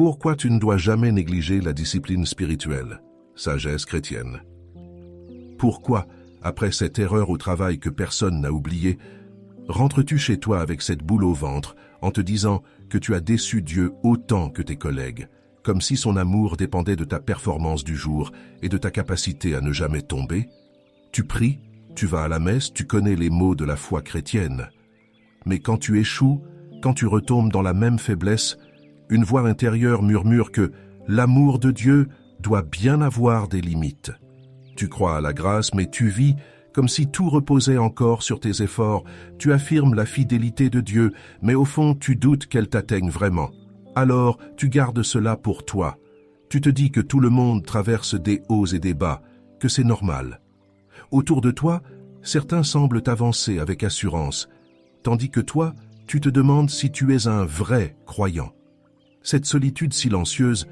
Pourquoi tu ne dois jamais négliger la discipline spirituelle, sagesse chrétienne? Pourquoi, après cette erreur au travail que personne n'a oubliée, rentres-tu chez toi avec cette boule au ventre en te disant que tu as déçu Dieu autant que tes collègues, comme si son amour dépendait de ta performance du jour et de ta capacité à ne jamais tomber? Tu pries, tu vas à la messe, tu connais les mots de la foi chrétienne. Mais quand tu échoues, quand tu retombes dans la même faiblesse, une voix intérieure murmure que l'amour de Dieu doit bien avoir des limites. Tu crois à la grâce, mais tu vis comme si tout reposait encore sur tes efforts. Tu affirmes la fidélité de Dieu, mais au fond, tu doutes qu'elle t'atteigne vraiment. Alors, tu gardes cela pour toi. Tu te dis que tout le monde traverse des hauts et des bas, que c'est normal. Autour de toi, certains semblent avancer avec assurance, tandis que toi, tu te demandes si tu es un vrai croyant. Cette solitude silencieuse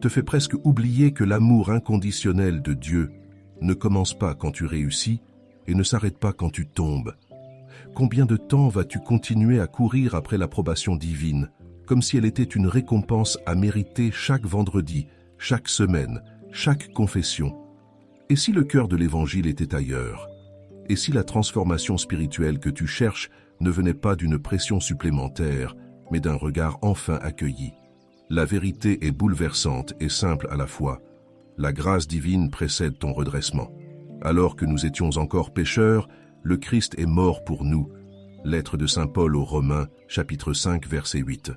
te fait presque oublier que l'amour inconditionnel de Dieu ne commence pas quand tu réussis et ne s'arrête pas quand tu tombes. Combien de temps vas-tu continuer à courir après l'approbation divine, comme si elle était une récompense à mériter chaque vendredi, chaque semaine, chaque confession? Et si le cœur de l'Évangile était ailleurs? Et si la transformation spirituelle que tu cherches ne venait pas d'une pression supplémentaire, mais d'un regard enfin accueilli? La vérité est bouleversante et simple à la fois. La grâce divine précède ton redressement. Alors que nous étions encore pécheurs, le Christ est mort pour nous. Lettre de saint Paul aux Romains, chapitre 5, verset 8.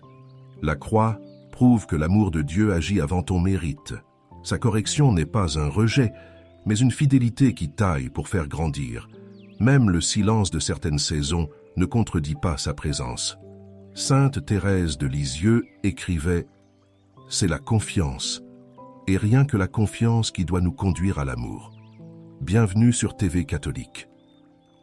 La croix prouve que l'amour de Dieu agit avant ton mérite. Sa correction n'est pas un rejet, mais une fidélité qui taille pour faire grandir. Même le silence de certaines saisons ne contredit pas sa présence. Sainte Thérèse de Lisieux écrivait « C'est la confiance, et rien que la confiance qui doit nous conduire à l'amour. » Bienvenue sur TV Catholique.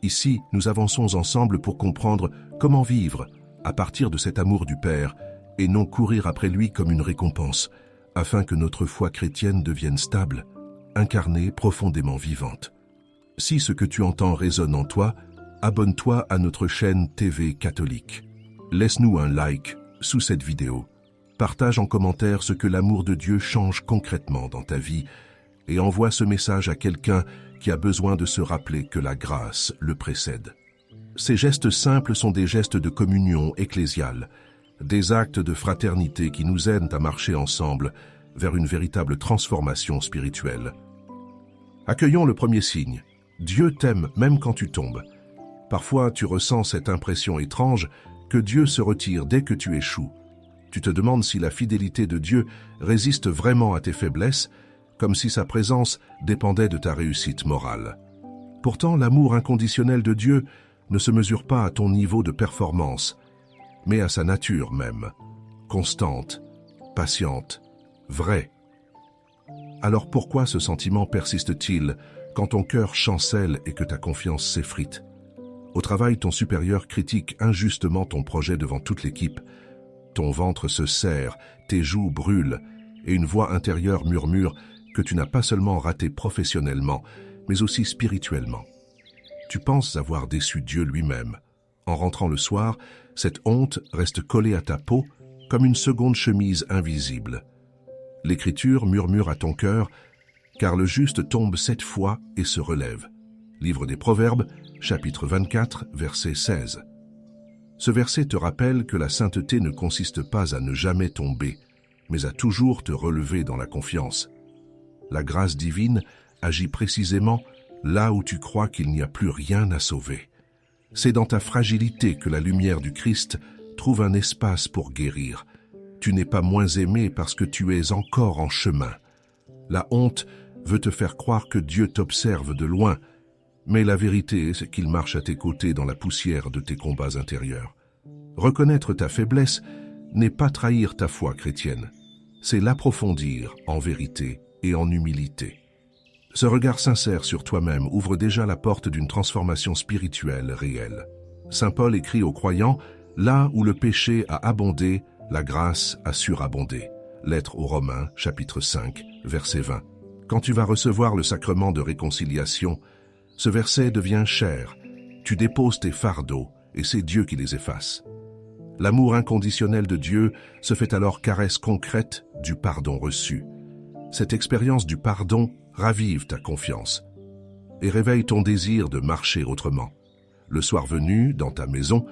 Ici, nous avançons ensemble pour comprendre comment vivre à partir de cet amour du Père et non courir après lui comme une récompense, afin que notre foi chrétienne devienne stable, incarnée, profondément vivante. Si ce que tu entends résonne en toi, abonne-toi à notre chaîne TV Catholique. Laisse-nous un like sous cette vidéo. Partage en commentaire ce que l'amour de Dieu change concrètement dans ta vie et envoie ce message à quelqu'un qui a besoin de se rappeler que la grâce le précède. Ces gestes simples sont des gestes de communion ecclésiale, des actes de fraternité qui nous aident à marcher ensemble vers une véritable transformation spirituelle. Accueillons le premier signe. Dieu t'aime même quand tu tombes. Parfois, tu ressens cette impression étrange que Dieu se retire dès que tu échoues. Tu te demandes si la fidélité de Dieu résiste vraiment à tes faiblesses, comme si sa présence dépendait de ta réussite morale. Pourtant, l'amour inconditionnel de Dieu ne se mesure pas à ton niveau de performance, mais à sa nature même, constante, patiente, vraie. Alors pourquoi ce sentiment persiste-t-il quand ton cœur chancelle et que ta confiance s'effrite? Au travail, ton supérieur critique injustement ton projet devant toute l'équipe. Ton ventre se serre, tes joues brûlent, et une voix intérieure murmure que tu n'as pas seulement raté professionnellement, mais aussi spirituellement. Tu penses avoir déçu Dieu lui-même. En rentrant le soir, cette honte reste collée à ta peau comme une seconde chemise invisible. L'Écriture murmure à ton cœur, car le juste tombe 7 fois et se relève. Livre des Proverbes, chapitre 24, verset 16. Ce verset te rappelle que la sainteté ne consiste pas à ne jamais tomber, mais à toujours te relever dans la confiance. La grâce divine agit précisément là où tu crois qu'il n'y a plus rien à sauver. C'est dans ta fragilité que la lumière du Christ trouve un espace pour guérir. Tu n'es pas moins aimé parce que tu es encore en chemin. La honte veut te faire croire que Dieu t'observe de loin, mais la vérité, c'est qu'il marche à tes côtés dans la poussière de tes combats intérieurs. Reconnaître ta faiblesse n'est pas trahir ta foi chrétienne, c'est l'approfondir en vérité et en humilité. Ce regard sincère sur toi-même ouvre déjà la porte d'une transformation spirituelle réelle. Saint Paul écrit aux croyants, « Là où le péché a abondé, la grâce a surabondé. » Lettre aux Romains, chapitre 5, verset 20. Quand tu vas recevoir le sacrement de réconciliation, ce verset devient cher. Tu déposes tes fardeaux et c'est Dieu qui les efface. L'amour inconditionnel de Dieu se fait alors caresse concrète du pardon reçu. Cette expérience du pardon ravive ta confiance et réveille ton désir de marcher autrement. Le soir venu, dans ta maison,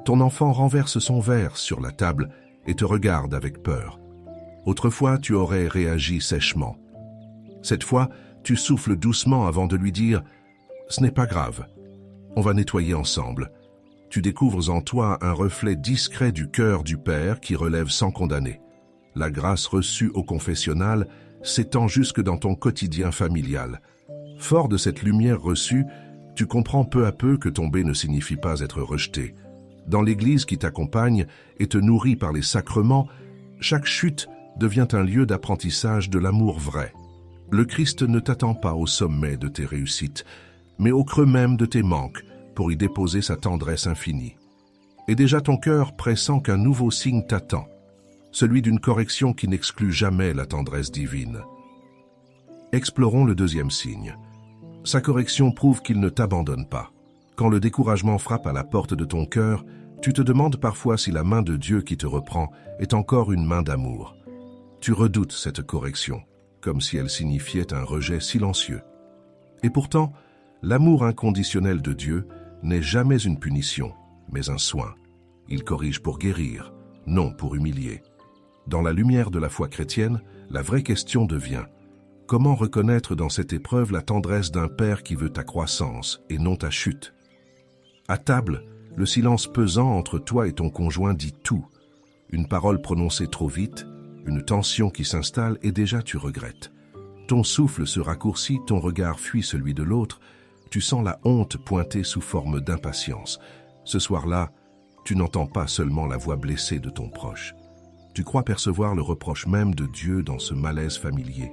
ton enfant renverse son verre sur la table et te regarde avec peur. Autrefois, tu aurais réagi sèchement. Cette fois, tu souffles doucement avant de lui dire « Ce n'est pas grave, on va nettoyer ensemble ». Tu découvres en toi un reflet discret du cœur du Père qui relève sans condamner. La grâce reçue au confessionnal s'étend jusque dans ton quotidien familial. Fort de cette lumière reçue, tu comprends peu à peu que tomber ne signifie pas être rejeté. Dans l'Église qui t'accompagne et te nourrit par les sacrements, chaque chute devient un lieu d'apprentissage de l'amour vrai. Le Christ ne t'attend pas au sommet de tes réussites, mais au creux même de tes manques, pour y déposer sa tendresse infinie. Et déjà ton cœur pressent qu'un nouveau signe t'attend, celui d'une correction qui n'exclut jamais la tendresse divine. Explorons le deuxième signe. Sa correction prouve qu'il ne t'abandonne pas. Quand le découragement frappe à la porte de ton cœur, tu te demandes parfois si la main de Dieu qui te reprend est encore une main d'amour. Tu redoutes cette correction, comme si elle signifiait un rejet silencieux. Et pourtant, l'amour inconditionnel de Dieu n'est jamais une punition, mais un soin. Il corrige pour guérir, non pour humilier. Dans la lumière de la foi chrétienne, la vraie question devient: comment reconnaître dans cette épreuve la tendresse d'un Père qui veut ta croissance et non ta chute? À table, le silence pesant entre toi et ton conjoint dit tout. Une parole prononcée trop vite, une tension qui s'installe et déjà tu regrettes. Ton souffle se raccourcit, ton regard fuit celui de l'autre, tu sens la honte pointer sous forme d'impatience. Ce soir-là, tu n'entends pas seulement la voix blessée de ton proche. Tu crois percevoir le reproche même de Dieu dans ce malaise familier.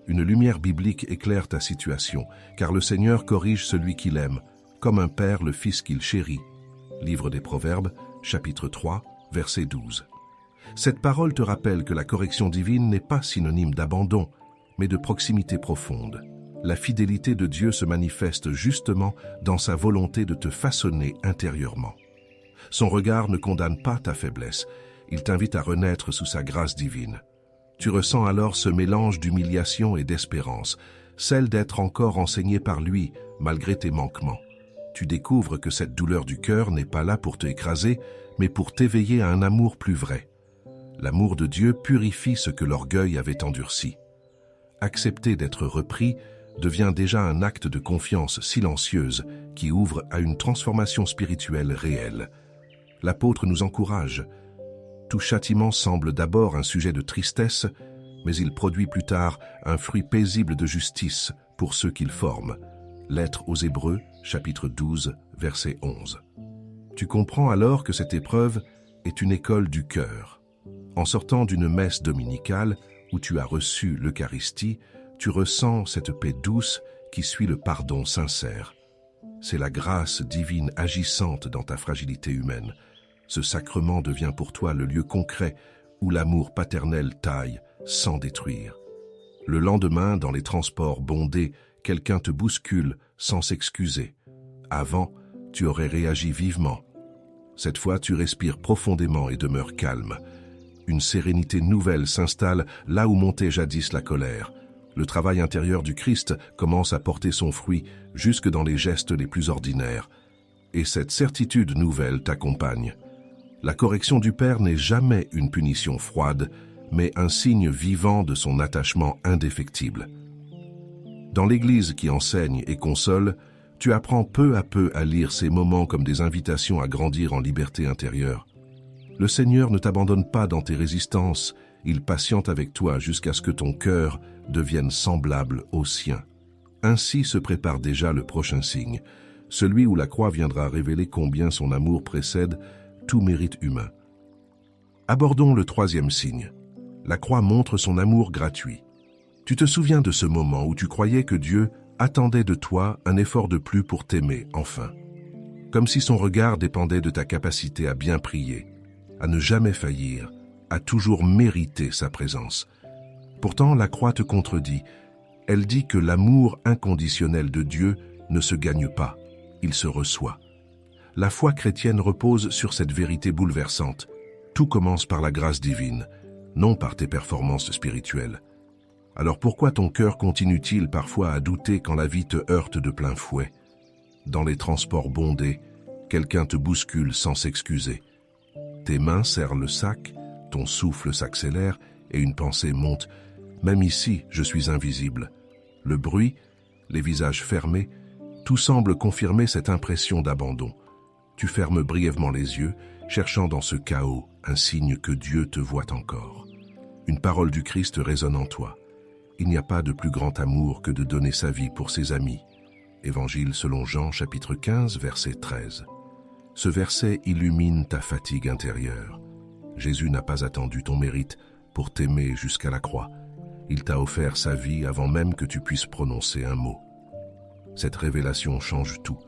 Une lumière biblique éclaire ta situation, car le Seigneur corrige celui qu'il aime, comme un père le fils qu'il chérit. Livre des Proverbes, chapitre 3, verset 12. Cette parole te rappelle que la correction divine n'est pas synonyme d'abandon, mais de proximité profonde. La fidélité de Dieu se manifeste justement dans sa volonté de te façonner intérieurement. Son regard ne condamne pas ta faiblesse, il t'invite à renaître sous sa grâce divine. Tu ressens alors ce mélange d'humiliation et d'espérance, celle d'être encore enseigné par lui, malgré tes manquements. Tu découvres que cette douleur du cœur n'est pas là pour te écraser, mais pour t'éveiller à un amour plus vrai. L'amour de Dieu purifie ce que l'orgueil avait endurci. Accepter d'être repris devient déjà un acte de confiance silencieuse qui ouvre à une transformation spirituelle réelle. L'apôtre nous encourage. Tout châtiment semble d'abord un sujet de tristesse, mais il produit plus tard un fruit paisible de justice pour ceux qu'il forme. Lettre aux Hébreux, chapitre 12, verset 11. Tu comprends alors que cette épreuve est une école du cœur. En sortant d'une messe dominicale où tu as reçu l'Eucharistie, tu ressens cette paix douce qui suit le pardon sincère. C'est la grâce divine agissante dans ta fragilité humaine. Ce sacrement devient pour toi le lieu concret où l'amour paternel taille sans détruire. Le lendemain, dans les transports bondés, quelqu'un te bouscule sans s'excuser. Avant, tu aurais réagi vivement. Cette fois, tu respires profondément et demeures calme. Une sérénité nouvelle s'installe là où montait jadis la colère. Le travail intérieur du Christ commence à porter son fruit jusque dans les gestes les plus ordinaires. Et cette certitude nouvelle t'accompagne. La correction du Père n'est jamais une punition froide, mais un signe vivant de son attachement indéfectible. Dans l'Église qui enseigne et console, tu apprends peu à peu à lire ces moments comme des invitations à grandir en liberté intérieure. Le Seigneur ne t'abandonne pas dans tes résistances, il patiente avec toi jusqu'à ce que ton cœur devienne semblable au sien. Ainsi se prépare déjà le prochain signe, celui où la croix viendra révéler combien son amour précède tout mérite humain. Abordons le troisième signe. La croix montre son amour gratuit. Tu te souviens de ce moment où tu croyais que Dieu attendait de toi un effort de plus pour t'aimer, enfin. Comme si son regard dépendait de ta capacité à bien prier, à ne jamais faillir, à toujours mériter sa présence. Pourtant, la croix te contredit. Elle dit que l'amour inconditionnel de Dieu ne se gagne pas, il se reçoit. La foi chrétienne repose sur cette vérité bouleversante. Tout commence par la grâce divine. non par tes performances spirituelles. Alors pourquoi ton cœur continue-t-il parfois à douter quand la vie te heurte de plein fouet? Dans les transports bondés, quelqu'un te bouscule sans s'excuser. Tes mains serrent le sac, ton souffle s'accélère et une pensée monte. Même ici, je suis invisible. Le bruit, les visages fermés, tout semble confirmer cette impression d'abandon. Tu fermes brièvement les yeux, cherchant dans ce chaos un signe que Dieu te voit encore. Une parole du Christ résonne en toi. Il n'y a pas de plus grand amour que de donner sa vie pour ses amis. Évangile selon Jean, chapitre 15, verset 13. Ce verset illumine ta fatigue intérieure. Jésus n'a pas attendu ton mérite pour t'aimer jusqu'à la croix. Il t'a offert sa vie avant même que tu puisses prononcer un mot. Cette révélation change tout.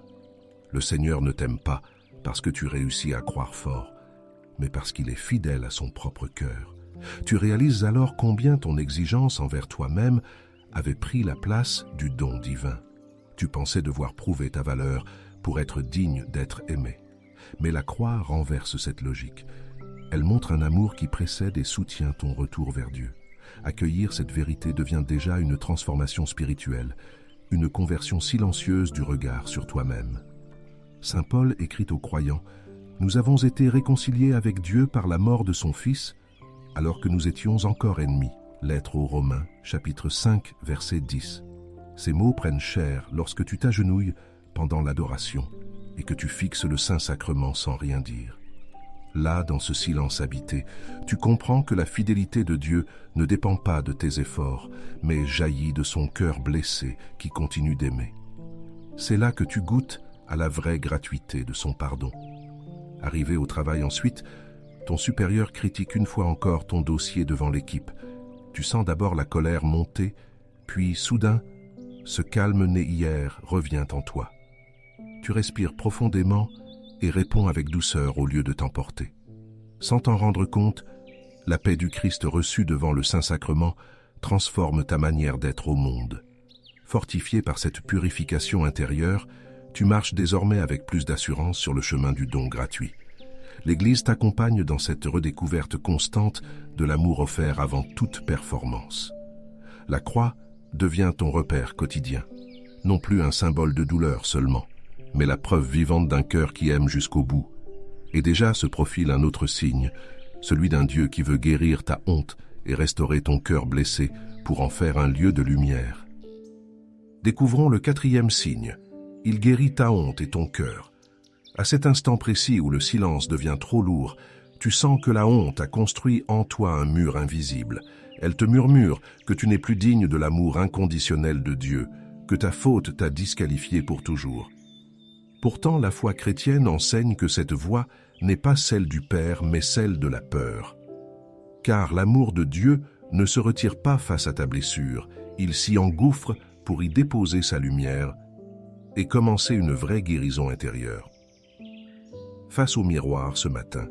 Le Seigneur ne t'aime pas parce que tu réussis à croire fort, mais parce qu'il est fidèle à son propre cœur. Tu réalises alors combien ton exigence envers toi-même avait pris la place du don divin. Tu pensais devoir prouver ta valeur pour être digne d'être aimé. Mais la croix renverse cette logique. Elle montre un amour qui précède et soutient ton retour vers Dieu. Accueillir cette vérité devient déjà une transformation spirituelle, une conversion silencieuse du regard sur toi-même. Saint Paul écrit aux croyants « Nous avons été réconciliés avec Dieu par la mort de son Fils, alors que nous étions encore ennemis. » Lettre aux Romains, chapitre 5, verset 10. Ces mots prennent chair lorsque tu t'agenouilles pendant l'adoration et que tu fixes le Saint-Sacrement sans rien dire. Là, dans ce silence habité, tu comprends que la fidélité de Dieu ne dépend pas de tes efforts, mais jaillit de son cœur blessé qui continue d'aimer. C'est là que tu goûtes à la vraie gratuité de son pardon. Arrivé au travail ensuite, ton supérieur critique une fois encore ton dossier devant l'équipe. Tu sens d'abord la colère monter, puis soudain, ce calme né hier revient en toi. Tu respires profondément et réponds avec douceur au lieu de t'emporter. Sans t'en rendre compte, la paix du Christ reçue devant le Saint-Sacrement transforme ta manière d'être au monde. Fortifié par cette purification intérieure, tu marches désormais avec plus d'assurance sur le chemin du don gratuit. L'Église t'accompagne dans cette redécouverte constante de l'amour offert avant toute performance. La croix devient ton repère quotidien, non plus un symbole de douleur seulement, mais la preuve vivante d'un cœur qui aime jusqu'au bout. Et déjà se profile un autre signe, celui d'un Dieu qui veut guérir ta honte et restaurer ton cœur blessé pour en faire un lieu de lumière. Découvrons le 4e signe. Il guérit ta honte et ton cœur. À cet instant précis où le silence devient trop lourd, tu sens que la honte a construit en toi un mur invisible. Elle te murmure que tu n'es plus digne de l'amour inconditionnel de Dieu, que ta faute t'a disqualifié pour toujours. Pourtant, la foi chrétienne enseigne que cette voie n'est pas celle du Père, mais celle de la peur. Car l'amour de Dieu ne se retire pas face à ta blessure, il s'y engouffre pour y déposer sa lumière et commencer une vraie guérison intérieure. Face au miroir ce matin,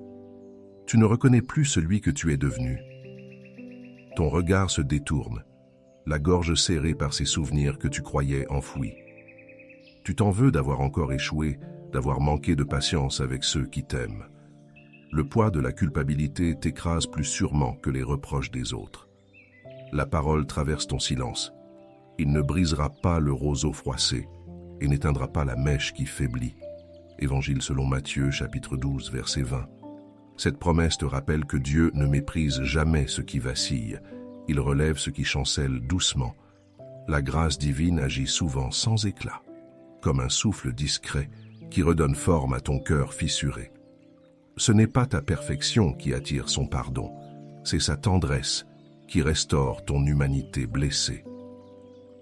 tu ne reconnais plus celui que tu es devenu. Ton regard se détourne, la gorge serrée par ces souvenirs que tu croyais enfouis. Tu t'en veux d'avoir encore échoué, d'avoir manqué de patience avec ceux qui t'aiment. Le poids de la culpabilité t'écrase plus sûrement que les reproches des autres. La parole traverse ton silence. Il ne brisera pas le roseau froissé et n'éteindra pas la mèche qui faiblit. Évangile selon Matthieu, chapitre 12, verset 20. Cette promesse te rappelle que Dieu ne méprise jamais ce qui vacille. Il relève ce qui chancelle doucement. La grâce divine agit souvent sans éclat, comme un souffle discret qui redonne forme à ton cœur fissuré. Ce n'est pas ta perfection qui attire son pardon, c'est sa tendresse qui restaure ton humanité blessée.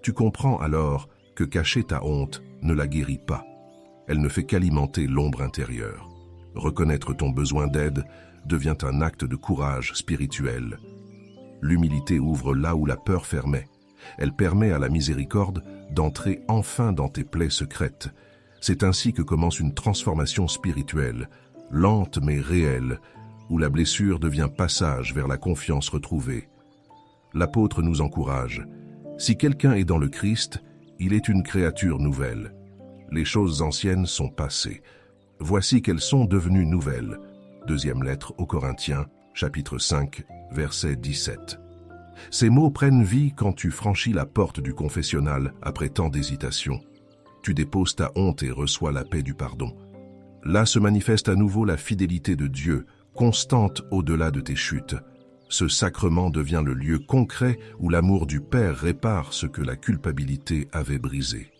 Tu comprends alors que cacher ta honte ne la guérit pas. Elle ne fait qu'alimenter l'ombre intérieure. Reconnaître ton besoin d'aide devient un acte de courage spirituel. L'humilité ouvre là où la peur fermait. Elle permet à la miséricorde d'entrer enfin dans tes plaies secrètes. C'est ainsi que commence une transformation spirituelle, lente mais réelle, où la blessure devient passage vers la confiance retrouvée. L'apôtre nous encourage. Si quelqu'un est dans le Christ, il est une créature nouvelle. Les choses anciennes sont passées. Voici qu'elles sont devenues nouvelles. Deuxième lettre aux Corinthiens, chapitre 5, verset 17. Ces mots prennent vie quand tu franchis la porte du confessionnal après tant d'hésitation. Tu déposes ta honte et reçois la paix du pardon. Là se manifeste à nouveau la fidélité de Dieu, constante au-delà de tes chutes. Ce sacrement devient le lieu concret où l'amour du Père répare ce que la culpabilité avait brisé.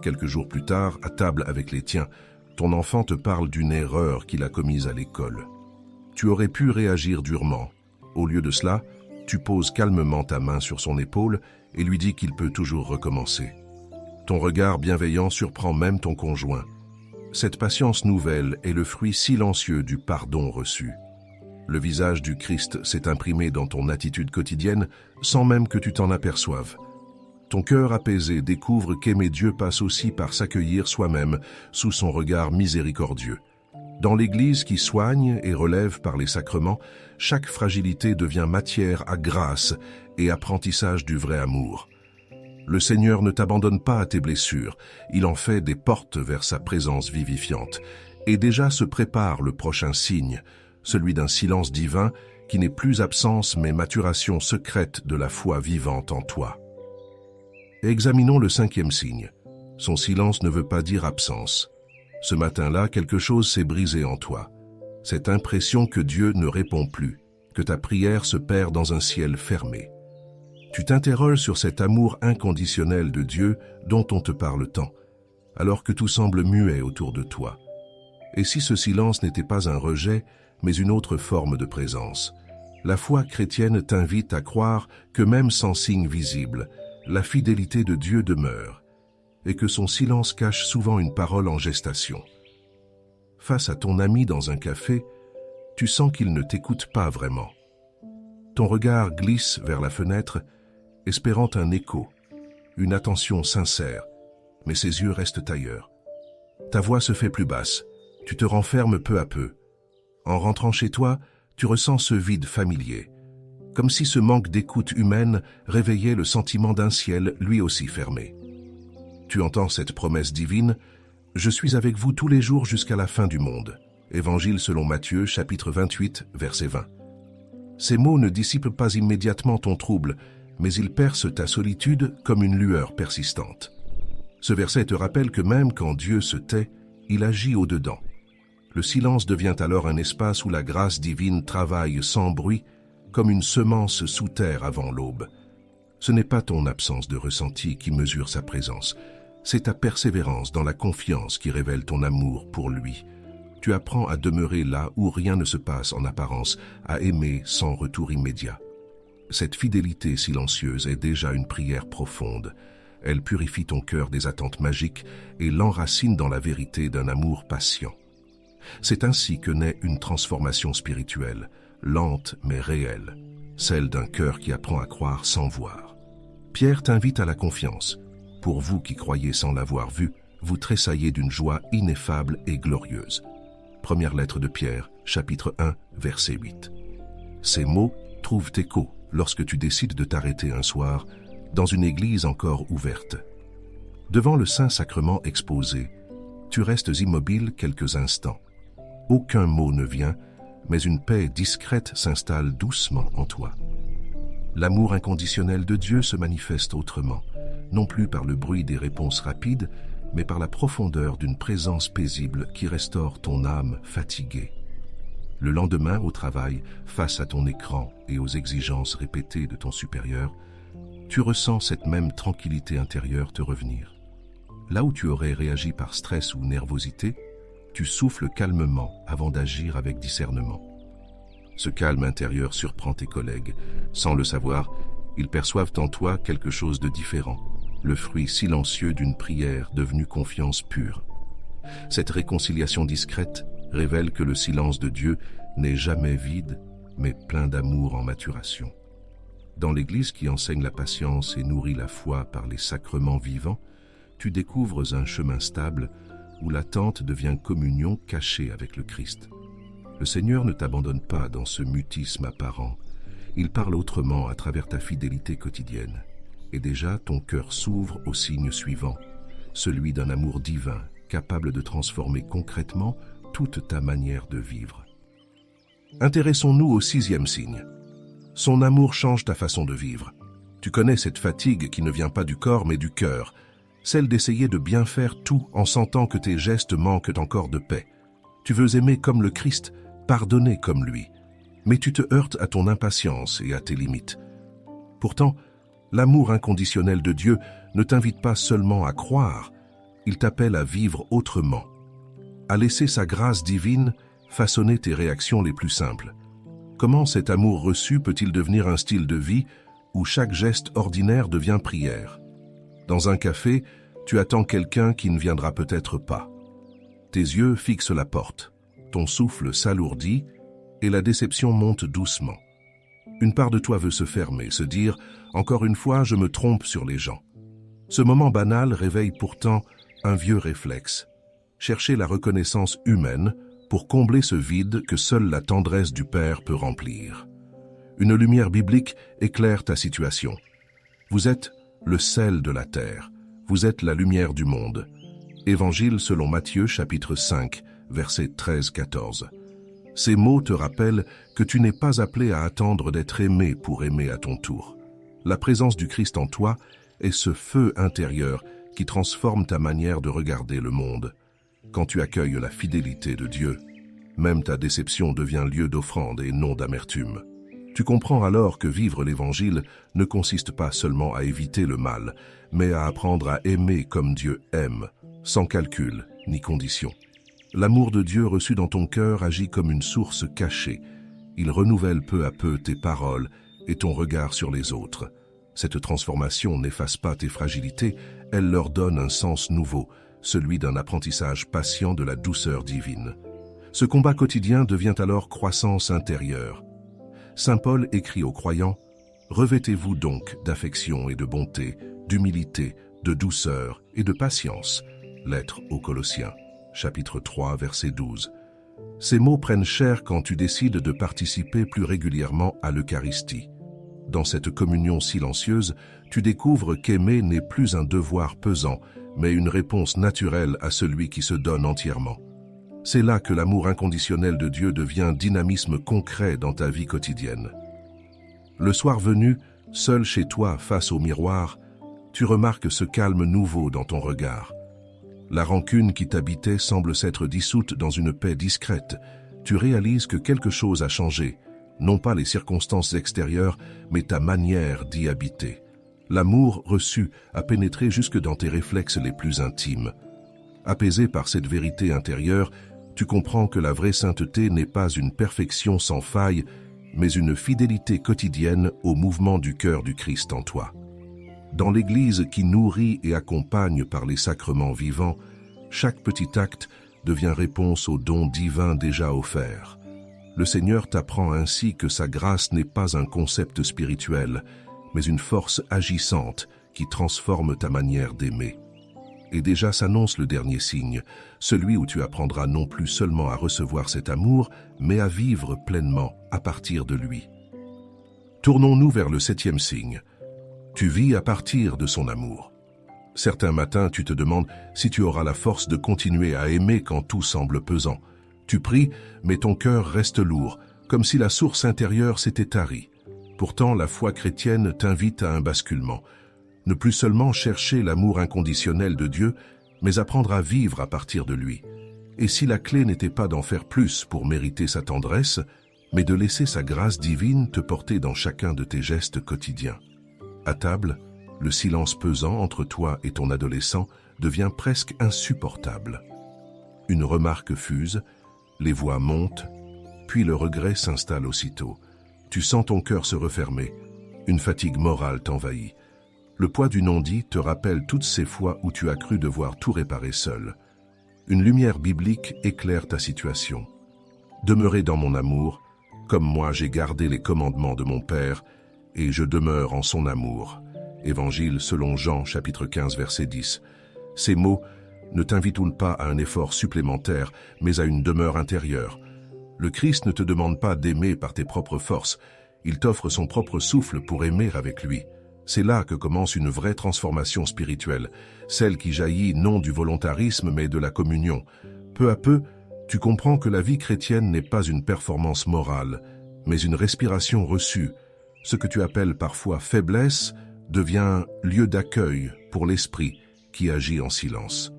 Quelques jours plus tard, à table avec les tiens, ton enfant te parle d'une erreur qu'il a commise à l'école. Tu aurais pu réagir durement. Au lieu de cela, tu poses calmement ta main sur son épaule et lui dis qu'il peut toujours recommencer. Ton regard bienveillant surprend même ton conjoint. Cette patience nouvelle est le fruit silencieux du pardon reçu. Le visage du Christ s'est imprimé dans ton attitude quotidienne sans même que tu t'en aperçoives. Ton cœur apaisé découvre qu'aimer Dieu passe aussi par s'accueillir soi-même sous son regard miséricordieux. Dans l'Église qui soigne et relève par les sacrements, chaque fragilité devient matière à grâce et apprentissage du vrai amour. Le Seigneur ne t'abandonne pas à tes blessures, il en fait des portes vers sa présence vivifiante. Et déjà se prépare le prochain signe, celui d'un silence divin qui n'est plus absence mais maturation secrète de la foi vivante en toi. Examinons le 5e signe. Son silence ne veut pas dire absence. Ce matin-là, quelque chose s'est brisé en toi. Cette impression que Dieu ne répond plus, que ta prière se perd dans un ciel fermé. Tu t'interroges sur cet amour inconditionnel de Dieu dont on te parle tant, alors que tout semble muet autour de toi. Et si ce silence n'était pas un rejet, mais une autre forme de présence? La foi chrétienne t'invite à croire que même sans signe visible, la fidélité de Dieu demeure, et que son silence cache souvent une parole en gestation. Face à ton ami dans un café, tu sens qu'il ne t'écoute pas vraiment. Ton regard glisse vers la fenêtre, espérant un écho, une attention sincère, mais ses yeux restent ailleurs. Ta voix se fait plus basse, tu te renfermes peu à peu. En rentrant chez toi, tu ressens ce vide familier, comme si ce manque d'écoute humaine réveillait le sentiment d'un ciel lui aussi fermé. Tu entends cette promesse divine, « Je suis avec vous tous les jours jusqu'à la fin du monde ». Évangile selon Matthieu, chapitre 28, verset 20. Ces mots ne dissipent pas immédiatement ton trouble, mais ils percent ta solitude comme une lueur persistante. Ce verset te rappelle que même quand Dieu se tait, il agit au-dedans. Le silence devient alors un espace où la grâce divine travaille sans bruit, comme une semence sous terre avant l'aube. Ce n'est pas ton absence de ressenti qui mesure sa présence, c'est ta persévérance dans la confiance qui révèle ton amour pour lui. Tu apprends à demeurer là où rien ne se passe en apparence, à aimer sans retour immédiat. Cette fidélité silencieuse est déjà une prière profonde. Elle purifie ton cœur des attentes magiques et l'enracine dans la vérité d'un amour patient. C'est ainsi que naît une transformation spirituelle, lente mais réelle, celle d'un cœur qui apprend à croire sans voir. Pierre t'invite à la confiance. Pour vous qui croyez sans l'avoir vu, vous tressaillez d'une joie ineffable et glorieuse. Première lettre de Pierre, chapitre 1, verset 8. Ces mots trouvent écho lorsque tu décides de t'arrêter un soir dans une église encore ouverte. Devant le Saint-Sacrement exposé, tu restes immobile quelques instants. Aucun mot ne vient, mais une paix discrète s'installe doucement en toi. L'amour inconditionnel de Dieu se manifeste autrement, non plus par le bruit des réponses rapides, mais par la profondeur d'une présence paisible qui restaure ton âme fatiguée. Le lendemain, au travail, face à ton écran et aux exigences répétées de ton supérieur, tu ressens cette même tranquillité intérieure te revenir. Là où tu aurais réagi par stress ou nervosité, tu souffles calmement avant d'agir avec discernement. Ce calme intérieur surprend tes collègues. Sans le savoir, ils perçoivent en toi quelque chose de différent, le fruit silencieux d'une prière devenue confiance pure. Cette réconciliation discrète révèle que le silence de Dieu n'est jamais vide, mais plein d'amour en maturation. Dans l'Église qui enseigne la patience et nourrit la foi par les sacrements vivants, tu découvres un chemin stable où l'attente devient communion cachée avec le Christ. Le Seigneur ne t'abandonne pas dans ce mutisme apparent. Il parle autrement à travers ta fidélité quotidienne. Et déjà, ton cœur s'ouvre au signe suivant, celui d'un amour divin, capable de transformer concrètement toute ta manière de vivre. Intéressons-nous au 6e signe. Son amour change ta façon de vivre. Tu connais cette fatigue qui ne vient pas du corps mais du cœur, celle d'essayer de bien faire tout en sentant que tes gestes manquent encore de paix. Tu veux aimer comme le Christ, pardonner comme lui, mais tu te heurtes à ton impatience et à tes limites. Pourtant, l'amour inconditionnel de Dieu ne t'invite pas seulement à croire, il t'appelle à vivre autrement, à laisser sa grâce divine façonner tes réactions les plus simples. Comment cet amour reçu peut-il devenir un style de vie où chaque geste ordinaire devient prière? Dans un café, tu attends quelqu'un qui ne viendra peut-être pas. Tes yeux fixent la porte, ton souffle s'alourdit et la déception monte doucement. Une part de toi veut se fermer, se dire « Encore une fois, je me trompe sur les gens ». Ce moment banal réveille pourtant un vieux réflexe. Chercher la reconnaissance humaine pour combler ce vide que seule la tendresse du Père peut remplir. Une lumière biblique éclaire ta situation. Vous êtes le sel de la terre. Vous êtes la lumière du monde. Évangile selon Matthieu, chapitre 5, versets 13-14. Ces mots te rappellent que tu n'es pas appelé à attendre d'être aimé pour aimer à ton tour. La présence du Christ en toi est ce feu intérieur qui transforme ta manière de regarder le monde. Quand tu accueilles la fidélité de Dieu, même ta déception devient lieu d'offrande et non d'amertume. Tu comprends alors que vivre l'Évangile ne consiste pas seulement à éviter le mal, mais à apprendre à aimer comme Dieu aime, sans calcul ni condition. L'amour de Dieu reçu dans ton cœur agit comme une source cachée. Il renouvelle peu à peu tes paroles et ton regard sur les autres. Cette transformation n'efface pas tes fragilités, elle leur donne un sens nouveau, celui d'un apprentissage patient de la douceur divine. Ce combat quotidien devient alors croissance intérieure. Saint Paul écrit aux croyants « Revêtez-vous donc d'affection et de bonté, d'humilité, de douceur et de patience. » Lettre aux Colossiens, chapitre 3, verset 12. Ces mots prennent chair quand tu décides de participer plus régulièrement à l'Eucharistie. Dans cette communion silencieuse, tu découvres qu'aimer n'est plus un devoir pesant, mais une réponse naturelle à celui qui se donne entièrement. C'est là que l'amour inconditionnel de Dieu devient dynamisme concret dans ta vie quotidienne. Le soir venu, seul chez toi face au miroir, tu remarques ce calme nouveau dans ton regard. La rancune qui t'habitait semble s'être dissoute dans une paix discrète. Tu réalises que quelque chose a changé, non pas les circonstances extérieures, mais ta manière d'y habiter. L'amour reçu a pénétré jusque dans tes réflexes les plus intimes. Apaisé par cette vérité intérieure, tu comprends que la vraie sainteté n'est pas une perfection sans faille, mais une fidélité quotidienne au mouvement du cœur du Christ en toi. Dans l'Église qui nourrit et accompagne par les sacrements vivants, chaque petit acte devient réponse au don divin déjà offert. Le Seigneur t'apprend ainsi que sa grâce n'est pas un concept spirituel, mais une force agissante qui transforme ta manière d'aimer. Et déjà s'annonce le dernier signe, celui où tu apprendras non plus seulement à recevoir cet amour, mais à vivre pleinement à partir de lui. Tournons-nous vers le 7e signe. Tu vis à partir de son amour. Certains matins, tu te demandes si tu auras la force de continuer à aimer quand tout semble pesant. Tu pries, mais ton cœur reste lourd, comme si la source intérieure s'était tarie. Pourtant, la foi chrétienne t'invite à un basculement. Ne plus seulement chercher l'amour inconditionnel de Dieu, mais apprendre à vivre à partir de lui. Et si la clé n'était pas d'en faire plus pour mériter sa tendresse, mais de laisser sa grâce divine te porter dans chacun de tes gestes quotidiens. À table, le silence pesant entre toi et ton adolescent devient presque insupportable. Une remarque fuse, les voix montent, puis le regret s'installe aussitôt. Tu sens ton cœur se refermer, une fatigue morale t'envahit. Le poids du non-dit te rappelle toutes ces fois où tu as cru devoir tout réparer seul. Une lumière biblique éclaire ta situation. Demeurez dans mon amour, comme moi j'ai gardé les commandements de mon Père, et je demeure en son amour. Évangile selon Jean, chapitre 15, verset 10. Ces mots ne t'invitent pas à un effort supplémentaire, mais à une demeure intérieure. Le Christ ne te demande pas d'aimer par tes propres forces, il t'offre son propre souffle pour aimer avec lui. C'est là que commence une vraie transformation spirituelle, celle qui jaillit non du volontarisme mais de la communion. Peu à peu, tu comprends que la vie chrétienne n'est pas une performance morale, mais une respiration reçue, Ce que tu appelles parfois faiblesse devient lieu d'accueil pour l'esprit qui agit en silence.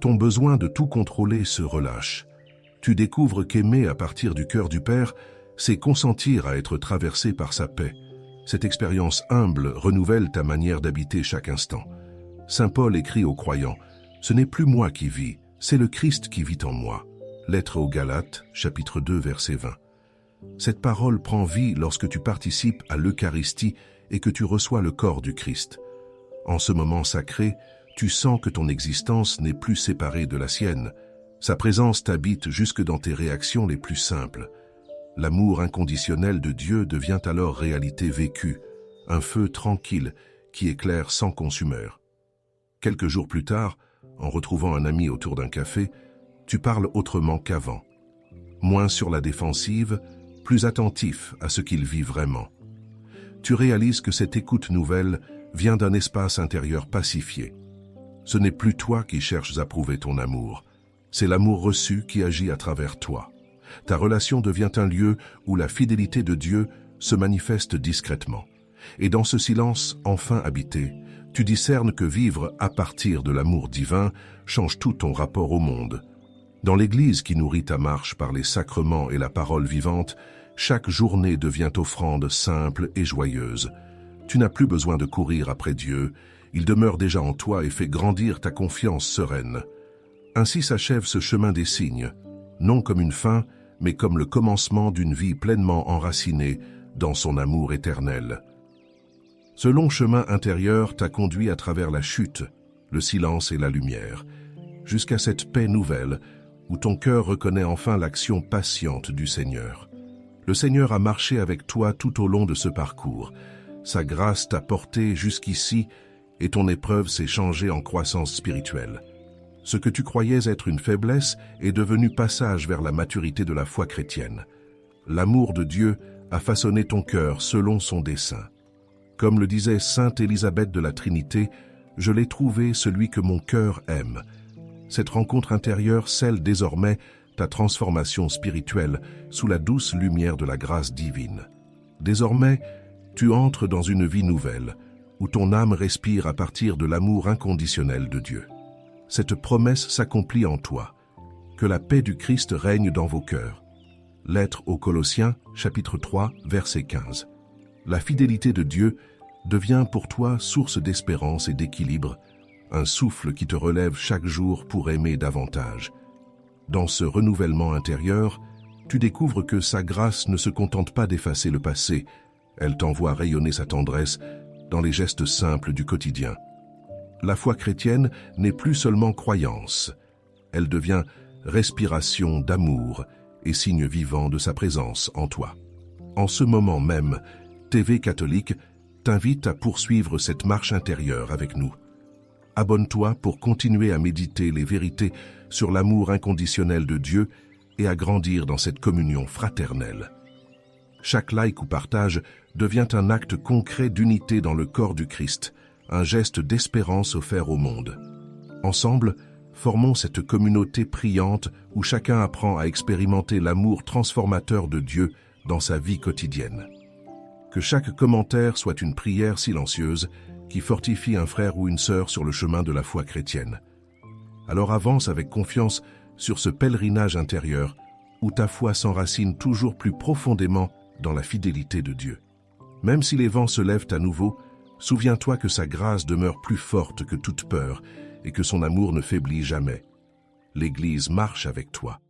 Ton besoin de tout contrôler se relâche. Tu découvres qu'aimer à partir du cœur du Père, c'est consentir à être traversé par sa paix. Cette expérience humble renouvelle ta manière d'habiter chaque instant. Saint Paul écrit aux croyants, « Ce n'est plus moi qui vis, c'est le Christ qui vit en moi. » Lettre aux Galates, chapitre 2, verset 20. Cette parole prend vie lorsque tu participes à l'Eucharistie et que tu reçois le corps du Christ. En ce moment sacré, tu sens que ton existence n'est plus séparée de la sienne. Sa présence t'habite jusque dans tes réactions les plus simples. L'amour inconditionnel de Dieu devient alors réalité vécue, un feu tranquille qui éclaire sans consumeur. Quelques jours plus tard, en retrouvant un ami autour d'un café, tu parles autrement qu'avant. Moins sur la défensive, plus attentif à ce qu'il vit vraiment. Tu réalises que cette écoute nouvelle vient d'un espace intérieur pacifié. Ce n'est plus toi qui cherches à prouver ton amour, c'est l'amour reçu qui agit à travers toi. Ta relation devient un lieu où la fidélité de Dieu se manifeste discrètement. Et dans ce silence enfin habité, tu discernes que vivre à partir de l'amour divin change tout ton rapport au monde. Dans l'Église qui nourrit ta marche par les sacrements et la parole vivante, chaque journée devient offrande simple et joyeuse. Tu n'as plus besoin de courir après Dieu, il demeure déjà en toi et fait grandir ta confiance sereine. Ainsi s'achève ce chemin des signes, non comme une fin, mais comme le commencement d'une vie pleinement enracinée dans son amour éternel. Ce long chemin intérieur t'a conduit à travers la chute, le silence et la lumière, jusqu'à cette paix nouvelle où ton cœur reconnaît enfin l'action patiente du Seigneur. Le Seigneur a marché avec toi tout au long de ce parcours. Sa grâce t'a porté jusqu'ici et ton épreuve s'est changée en croissance spirituelle. Ce que tu croyais être une faiblesse est devenu passage vers la maturité de la foi chrétienne. L'amour de Dieu a façonné ton cœur selon son dessein. Comme le disait sainte Élisabeth de la Trinité, « Je l'ai trouvé celui que mon cœur aime ». Cette rencontre intérieure scelle désormais ta transformation spirituelle sous la douce lumière de la grâce divine. Désormais, tu entres dans une vie nouvelle, où ton âme respire à partir de l'amour inconditionnel de Dieu. Cette promesse s'accomplit en toi. Que la paix du Christ règne dans vos cœurs. Lettre aux Colossiens, chapitre 3, verset 15. La fidélité de Dieu devient pour toi source d'espérance et d'équilibre, un souffle qui te relève chaque jour pour aimer davantage. Dans ce renouvellement intérieur, tu découvres que sa grâce ne se contente pas d'effacer le passé, elle t'envoie rayonner sa tendresse dans les gestes simples du quotidien. La foi chrétienne n'est plus seulement croyance, elle devient respiration d'amour et signe vivant de sa présence en toi. En ce moment même, TV Catholique t'invite à poursuivre cette marche intérieure avec nous. Abonne-toi pour continuer à méditer les vérités sur l'amour inconditionnel de Dieu et à grandir dans cette communion fraternelle. Chaque like ou partage devient un acte concret d'unité dans le corps du Christ, un geste d'espérance offert au monde. Ensemble, formons cette communauté priante où chacun apprend à expérimenter l'amour transformateur de Dieu dans sa vie quotidienne. Que chaque commentaire soit une prière silencieuse qui fortifie un frère ou une sœur sur le chemin de la foi chrétienne. Alors avance avec confiance sur ce pèlerinage intérieur où ta foi s'enracine toujours plus profondément dans la fidélité de Dieu. Même si les vents se lèvent à nouveau, souviens-toi que sa grâce demeure plus forte que toute peur et que son amour ne faiblit jamais. L'Église marche avec toi.